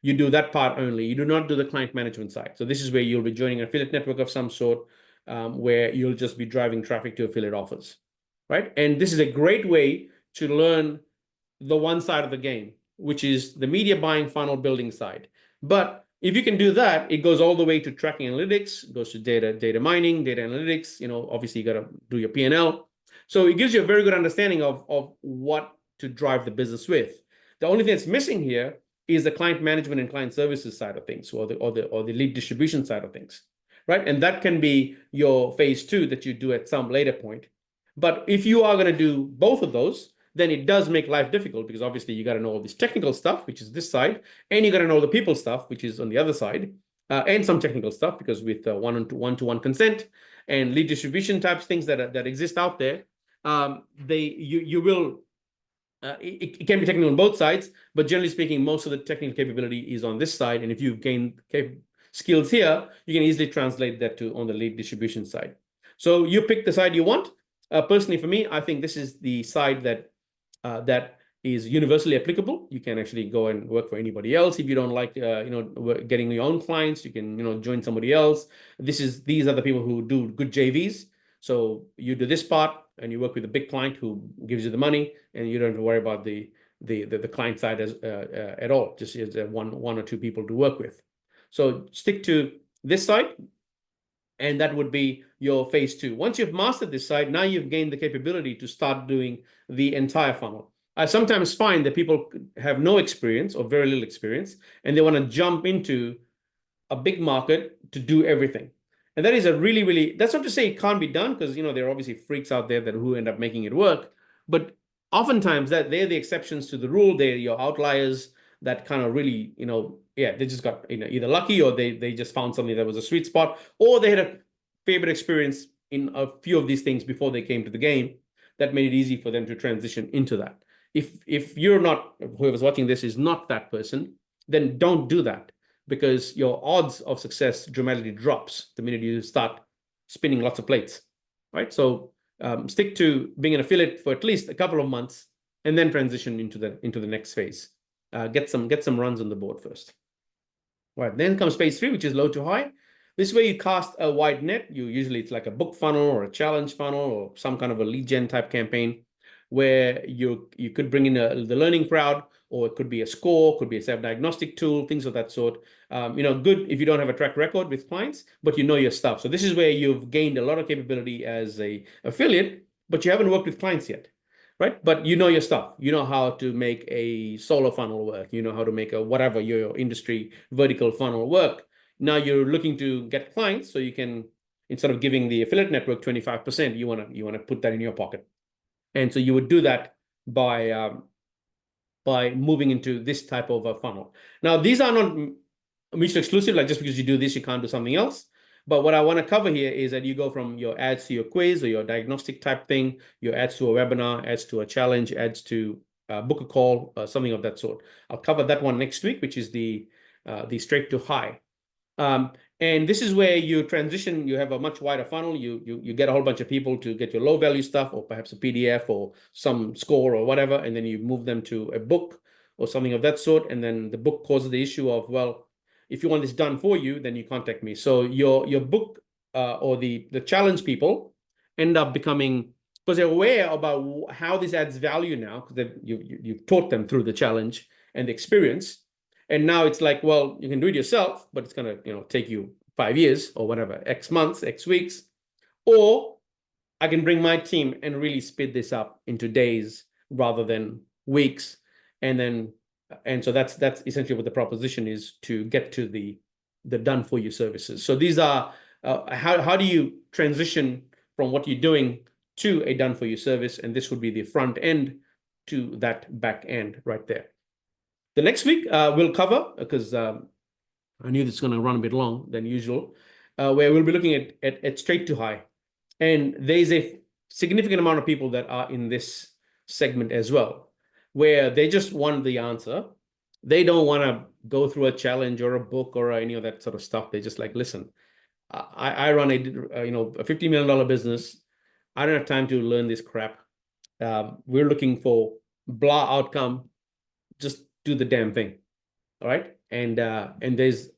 You do that part only. You do not do the client management side. So this is where you'll be joining an affiliate network of some sort, where you'll just be driving traffic to affiliate offers, right? And this is a great way to learn the one side of the game, which is the media buying funnel building side. But if you can do that, it goes all the way to tracking analytics, goes to data mining, data analytics. Obviously you got to do your P&L. So it gives you a very good understanding of what to drive the business with. The only thing that's missing here is the client management and client services side of things, or the lead distribution side of things, right? And that can be your phase 2 that you do at some later point. But if you are going to do both of those, then it does make life difficult, because obviously you got to know all this technical stuff, which is this side, and you got to know the people stuff, which is on the other side, and some technical stuff, because with one-to-one consent and lead distribution types things that exist out there, it can be technical on both sides, but generally speaking, most of the technical capability is on this side. And if you've gained skills here, you can easily translate that to on the lead distribution side. So you pick the side you want. Personally, for me, I think this is the side that is universally applicable. You can actually go and work for anybody else. If you don't like, getting your own clients, you can, join somebody else. These are the people who do good JVs. So you do this part and you work with a big client who gives you the money, and you don't have to worry about the client side at all. Just as one or two people to work with. So stick to this side, and that would be your phase 2. Once you've mastered this side, now you've gained the capability to start doing the entire funnel. I sometimes find that people have no experience or very little experience, and they want to jump into a big market to do everything. And that is that's not to say it can't be done, because there are obviously freaks out there who end up making it work. But oftentimes they're the exceptions to the rule. They're your outliers that kind of really, they just got either lucky, or they just found something that was a sweet spot, or they had a favorite experience in a few of these things before they came to the game that made it easy for them to transition into that. If you're not, whoever's watching this is not that person, then don't do that, because your odds of success dramatically drops the minute you start spinning lots of plates, right? So stick to being an affiliate for at least a couple of months, and then transition into the next phase. Get some runs on the board first. Right, then comes phase 3, which is low to high. This is where you cast a wide net. Usually it's like a book funnel or a challenge funnel or some kind of a lead gen type campaign, where you could bring in the learning crowd, or it could be a score, could be a self-diagnostic tool, things of that sort. Good if you don't have a track record with clients, but you know your stuff. So this is where you've gained a lot of capability as a affiliate, but you haven't worked with clients yet, right? But you know your stuff. You know how to make a solo funnel work. You know how to make a whatever your industry vertical funnel work. Now you're looking to get clients, so you can, instead of giving the affiliate network 25%, you wanna put that in your pocket. And so you would do that by moving into this type of a funnel. Now, these are not mutually exclusive, like just because you do this, you can't do something else. But what I want to cover here is that you go from your ads to your quiz or your diagnostic type thing, your ads to a webinar, ads to a challenge, ads to book a call, something of that sort. I'll cover that one next week, which is the straight to high. And this is where you transition. You have a much wider funnel. You get a whole bunch of people to get your low value stuff, or perhaps a PDF or some score or whatever, and then you move them to a book or something of that sort. And then the book causes the issue of, well, if you want this done for you, then you contact me. So your book or the challenge people end up becoming, because they're aware about how this adds value now, because you've taught them through the challenge and the experience. And now it's like, well, you can do it yourself, but it's gonna take you 5 years or whatever, X months, X weeks, or I can bring my team and really speed this up into days rather than weeks. And so that's essentially what the proposition is, to get to the done for you services. So these are how do you transition from what you're doing to a done for you service, and this would be the front end to that back end right there. The next week we'll cover, because I knew this is going to run a bit long than usual, where we'll be looking at straight to high. And there's a significant amount of people that are in this segment as well, where they just want the answer. They don't want to go through a challenge or a book or any of that sort of stuff. They just like, listen, I run a $50 million business. I don't have time to learn this crap. We're looking for blah outcome. Just do the damn thing. All right. And there's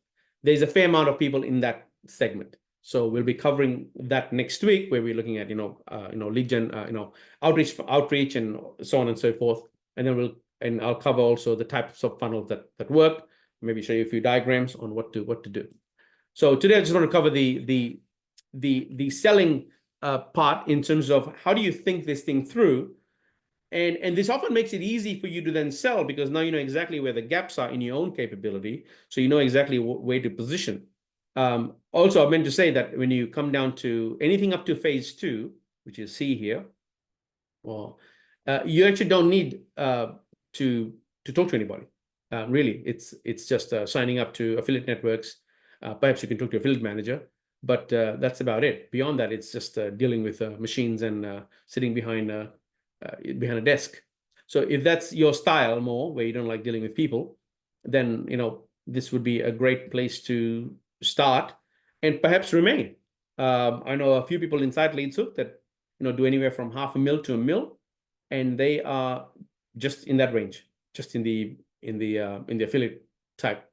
a fair amount of people in that segment. So we'll be covering that next week, where we're looking at lead gen, outreach and so on and so forth. And then I'll cover also the types of funnels that work. Maybe show you a few diagrams on what to do. So today I just want to cover the selling part, in terms of how do you think this thing through. And this often makes it easy for you to then sell, because now you know exactly where the gaps are in your own capability. So you know exactly where to position. Also, I meant to say that when you come down to anything up to phase 2, which is C here, well, you actually don't need to talk to anybody. Really, it's just signing up to affiliate networks. Perhaps you can talk to your affiliate manager, but that's about it. Beyond that, it's just dealing with machines and sitting behind a desk. So if that's your style more, where you don't like dealing with people, then this would be a great place to start and perhaps remain. I know a few people inside Leadshook that do anywhere from $500,000 to $1 million, and they are just in that range, just in the affiliate type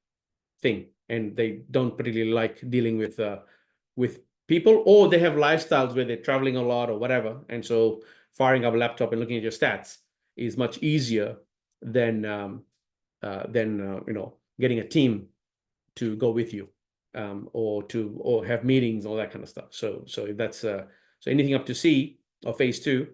thing, and they don't particularly like dealing with people, or they have lifestyles where they're traveling a lot or whatever, and so firing up a laptop and looking at your stats is much easier than getting a team to go with you, or have meetings, all that kind of stuff. So if that's so anything up to C or phase 2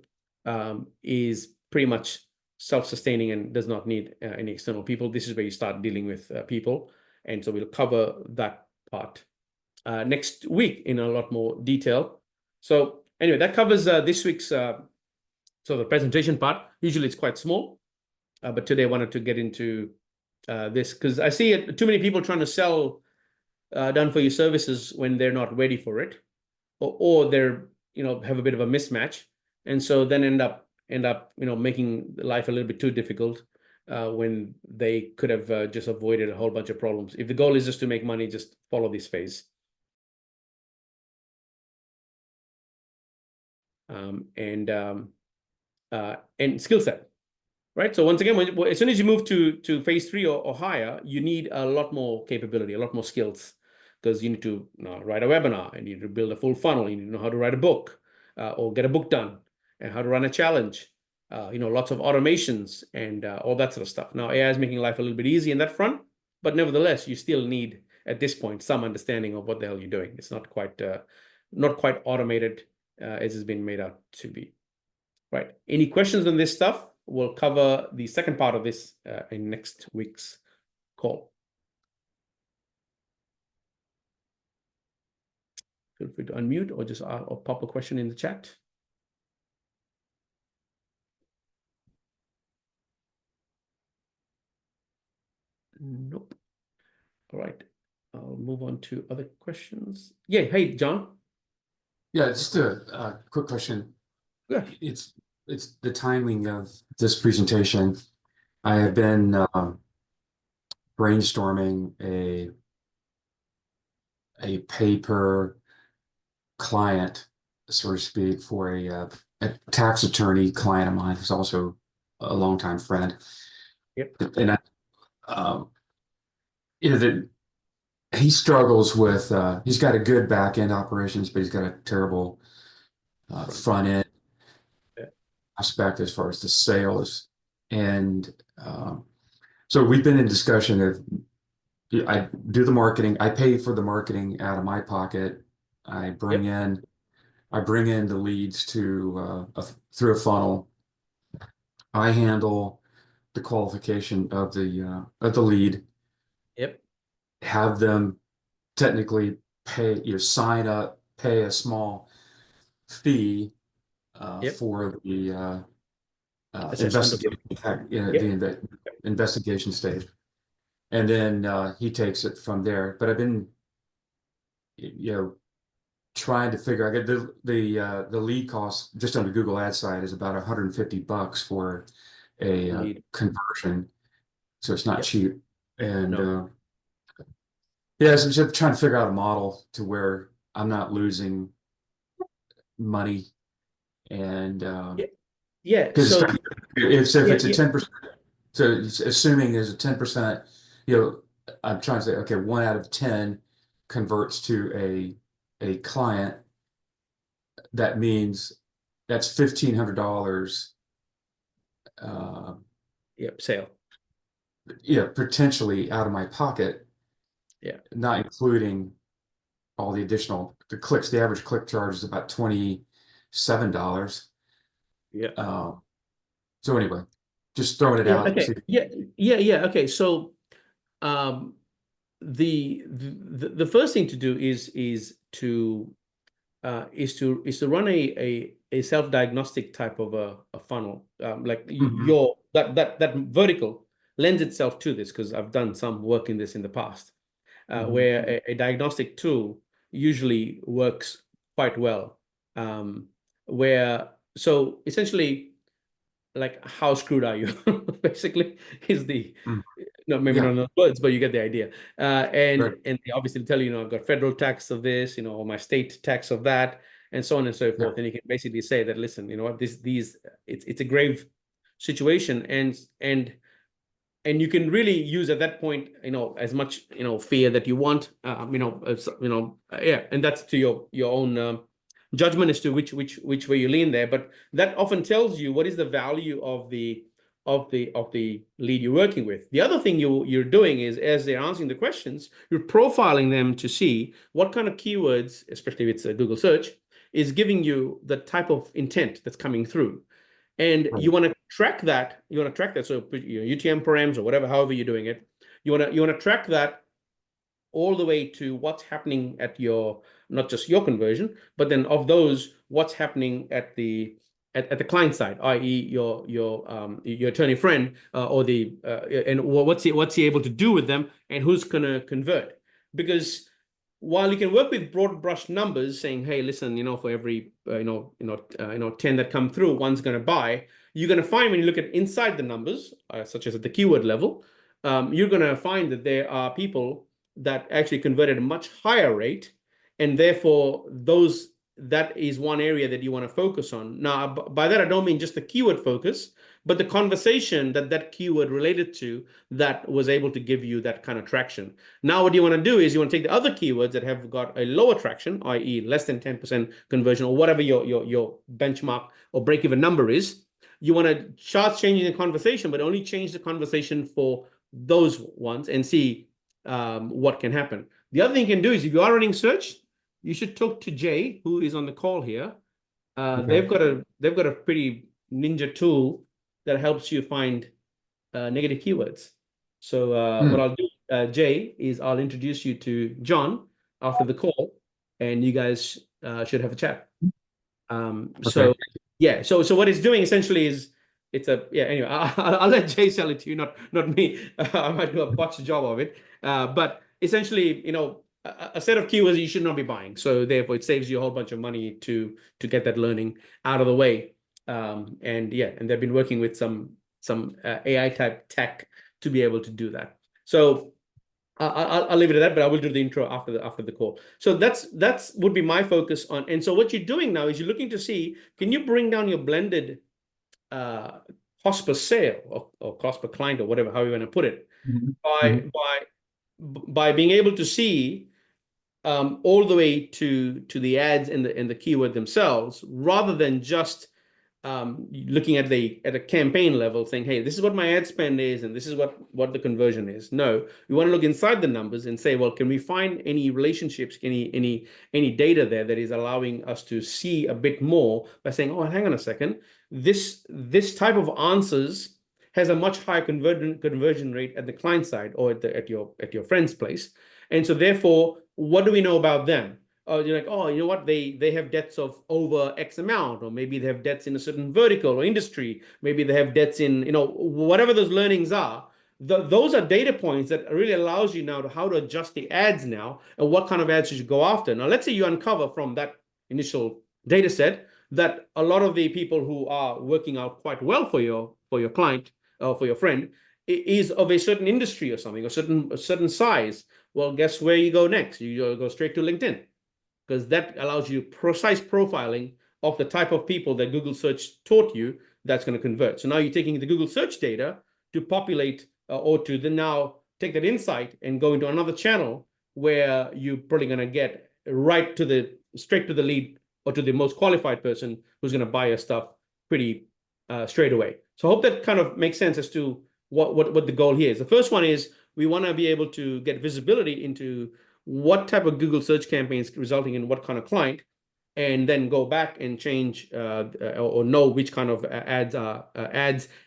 is pretty much self-sustaining and does not need any external people. This is where you start dealing with people, and so we'll cover that part next week in a lot more detail. So anyway, that covers this week's so the presentation part. Usually it's quite small, but today I wanted to get into this, because I see too many people trying to sell done for you services when they're not ready for it, or they're have a bit of a mismatch, and so then end up making life a little bit too difficult when they could have just avoided a whole bunch of problems. If the goal is just to make money, just follow this phase. And skill set, right? So once again, as soon as you move to phase 3 or higher, you need a lot more capability, a lot more skills, because you need to write a webinar, and you need to build a full funnel, you need to know how to write a book or get a book done, and how to run a challenge, lots of automations and all that sort of stuff. Now, AI is making life a little bit easy in that front, but nevertheless, you still need, at this point, some understanding of what the hell you're doing. It's not quite automated as it's been made out to be. Right. Any questions on this stuff? We'll cover the second part of this in next week's call. Feel free to unmute or just or pop a question in the chat. Nope. All right. I'll move on to other questions. Yeah. Hey, John. Yeah, just a quick question. Yeah. It's the timing of this presentation. I have been brainstorming a pay-per client, so to speak, for a tax attorney client of mine who's also a longtime friend. Yep. And that he struggles with. He's got a good back end operations, but he's got a terrible front end aspect as far as the sales. And so we've been in discussion of, I do the marketing, I pay for the marketing out of my pocket. I bring in the leads to through a funnel. I handle the qualification of the lead. Yep. Have them technically pay, sign up, pay a small fee for the investigation stage, and then he takes it from there. But I've been, trying to figure. I get the lead cost just on the Google Ad side is about $150 for a conversion, so it's not cheap. And so I'm just trying to figure out a model to where I'm not losing money, and because So if it's a 10%, so assuming there's a 10%, I'm trying to say, okay, 1 out of 10 converts to a client. That means that's $1,500. Sale. Potentially out of my pocket. Not including all the additional clicks. The average click charge is about $27. So anyway, just throwing it out. Okay. Okay. So, the first thing to do is to run a self-diagnostic type of a funnel. Like your that vertical lends itself to this, because I've done some work in this in the past, where a diagnostic tool usually works quite well. So essentially, like, how screwed are you? Basically, is the maybe not in those words, but you get the idea. And they obviously tell you, I've got federal tax of this, or my state tax of that, and so on and so forth. And you can basically say that, listen, it's a grave situation, and you can really use at that point, as much fear that you want, and that's to your own judgment as to which way you lean there. But that often tells you what is the value of the lead you're working with. The other thing you're doing is, as they're answering the questions, you're profiling them to see what kind of keywords, especially if it's a Google search, is giving you the type of intent that's coming through. And you want to track that. So put your UTM params or whatever, however you're doing it. You want to track that all the way to what's happening at not just your conversion, but then of those, what's happening at the client side, i.e. your attorney friend, and what's he able to do with them, and who's going to convert. Because while you can work with broad brush numbers, saying, "Hey, listen, for every 10 that come through, one's going to buy," you're going to find when you look at inside the numbers, such as at the keyword level, you're going to find that there are people that actually convert at a much higher rate, and therefore that is one area that you want to focus on. Now, by that I don't mean just the keyword focus, but the conversation that keyword related to that was able to give you that kind of traction. Now, what you want to do is you want to take the other keywords that have got a lower traction, i.e. less than 10% conversion, or whatever your benchmark or break-even number is. You want to start changing the conversation, but only change the conversation for those ones and see what can happen. The other thing you can do is if you are running search, you should talk to Jay, who is on the call here. Okay. They've got a pretty ninja tool that helps you find negative keywords. So what I'll do, Jay, is I'll introduce you to John after the call, and you guys should have a chat. So Okay. yeah, so what it's doing essentially is anyway, I'll let Jay sell it to you, not me. I might do a botched job of it. But essentially, a set of keywords you should not be buying. So therefore, it saves you a whole bunch of money to get that learning out of the way. And they've been working with some AI type tech to be able to do that. So I'll leave it at that, but I will do the intro after the call. So that's would be my focus on. And so what you're doing now is you're looking to see, can you bring down your blended cost per sale or cost per client or whatever, how you want to put it, by being able to see all the way to the ads and the keyword themselves, rather than just looking at a campaign level, saying, "Hey, this is what my ad spend is, and this is what the conversion is." No, we want to look inside the numbers and say, well, can we find any relationships, any data there that is allowing us to see a bit more by saying, "Oh, hang on a second, this type of answers has a much higher conversion rate at the client side or at your friend's place," and so therefore, what do we know about them? You're like, oh, you know what? They have debts of over X amount, or maybe they have debts in a certain vertical or industry. Maybe they have debts in, whatever those learnings are. Those are data points that really allows you now to how to adjust the ads now and what kind of ads you should go after. Now, let's say you uncover from that initial data set that a lot of the people who are working out quite well for your client or for your friend is of a certain industry or something, a certain size. Well, guess where you go next? You go straight to LinkedIn, because that allows you precise profiling of the type of people that Google search taught you that's going to convert. So now you're taking the Google search data to populate or to then now take that insight and go into another channel where you're probably going to get straight to the lead or to the most qualified person who's going to buy your stuff pretty straight away. So I hope that kind of makes sense as to what the goal here is. The first one is we want to be able to get visibility into what type of Google search campaigns resulting in what kind of client, and then go back and change or know which kind of ads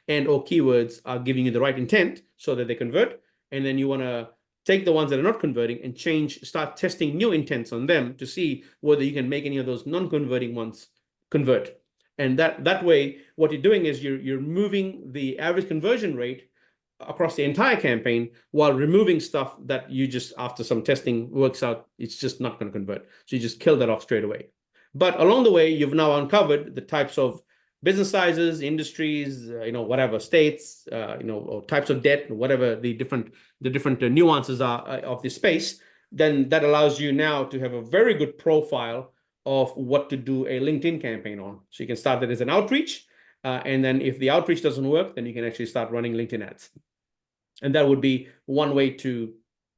and or keywords are giving you the right intent so that they convert. And then you want to take the ones that are not converting and start testing new intents on them to see whether you can make any of those non-converting ones convert. And that way, what you're doing is you're moving the average conversion rate across the entire campaign while removing stuff that you just, after some testing, works out it's just not going to convert. So you just kill that off straight away. But along the way, you've now uncovered the types of business sizes, industries, whatever states, or types of debt, whatever the different nuances are of this space. Then that allows you now to have a very good profile of what to do a LinkedIn campaign on. So you can start that as an outreach. And then if the outreach doesn't work, then you can actually start running LinkedIn ads. And that would be one way to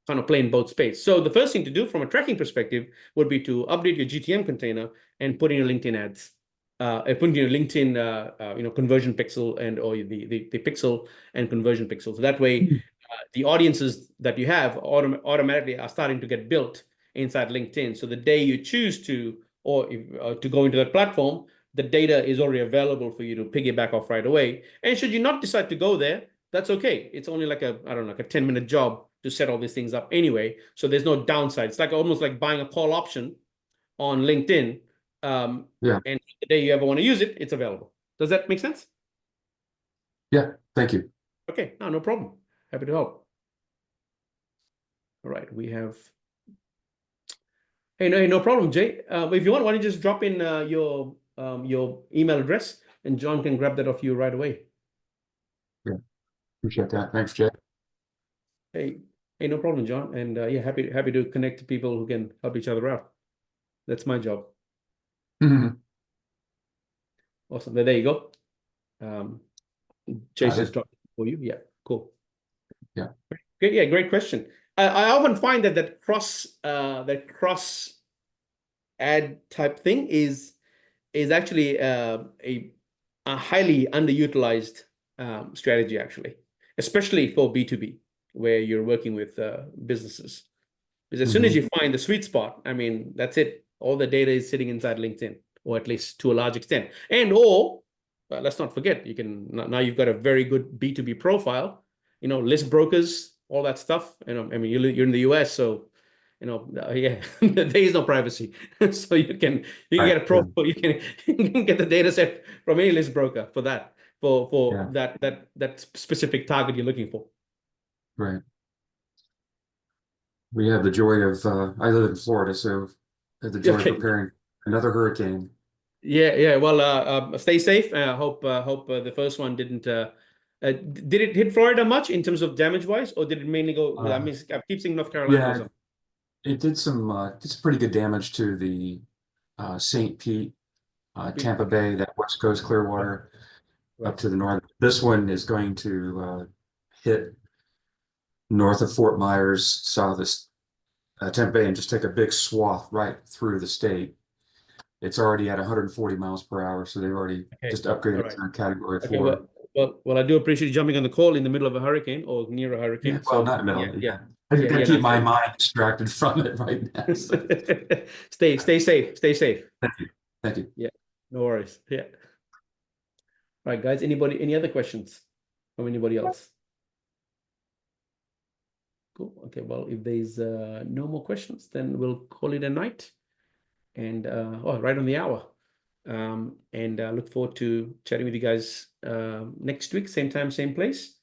kind of play in both space. So the first thing to do from a tracking perspective would be to update your GTM container and put in your LinkedIn ads. Put in your LinkedIn, conversion pixel or the pixel and conversion pixel. So that way, the audiences that you have automatically are starting to get built inside LinkedIn. So the day you choose to to go into that platform, the data is already available for you to piggyback off right away. And should you not decide to go there, that's okay. It's only like a 10-minute job to set all these things up anyway. So there's no downside. It's like almost like buying a call option on LinkedIn. And the day you ever want to use it, it's available. Does that make sense? Yeah, thank you. Okay, no problem. Happy to help. All right, we have Hey, no problem, Jay. If you want, why don't you just drop in your email address, and John can grab that off you right away. Yeah, appreciate that. Thanks, Jay. Hey, no problem, John. And yeah, happy to connect people who can help each other out. That's my job. Awesome. There you go. Chase Got just it. dropped it for you. Yeah, cool. Yeah. Great. Yeah, great question. I often find that cross ad type thing is actually a highly underutilized strategy, actually, especially for B2B, where you're working with businesses. Because as soon as you find the sweet spot, I mean, that's it. All the data is sitting inside LinkedIn, or at least to a large extent. Let's not forget, you can now you've got a very good B2B profile, list brokers, all that stuff. I mean, you're in the US, so yeah, there is no privacy. So you can Right. get a profile, you can get the data set from any list broker for that, for Yeah. that specific target you're looking for. Right. We have the joy of, I live in Florida, so I have the joy of Okay. preparing another hurricane. Yeah. Well, stay safe. Hope the first one didn't. Did it hit Florida much in terms of damage wise, or did it mainly go? I mean, I keep saying North Carolina or Yeah, something. it did some pretty good damage to the St. Pete, Tampa Okay. Bay, that West Coast Clearwater up Right. to the north. This one is going to hit north of Fort Myers, south of Tampa Bay, and just take a big swath right through the state. It's already at 140 miles per hour, so they've already Okay. just All upgraded right. to a Category Okay. 4. Well, I do appreciate you jumping on the call in the middle of a hurricane or near a Yeah, hurricane. well, So not in the yeah, middle. yeah, Yeah, I just got to no, keep my mind distracted from it right now. So. stay safe. Stay safe. Thank you. Thank you. Yeah. No worries. Yeah. All right, guys. Any other questions from anybody else? Cool. Okay. Well, if there's no more questions, then we'll call it a night. And right on the hour. And look forward to chatting with you guys next week, same time, same place.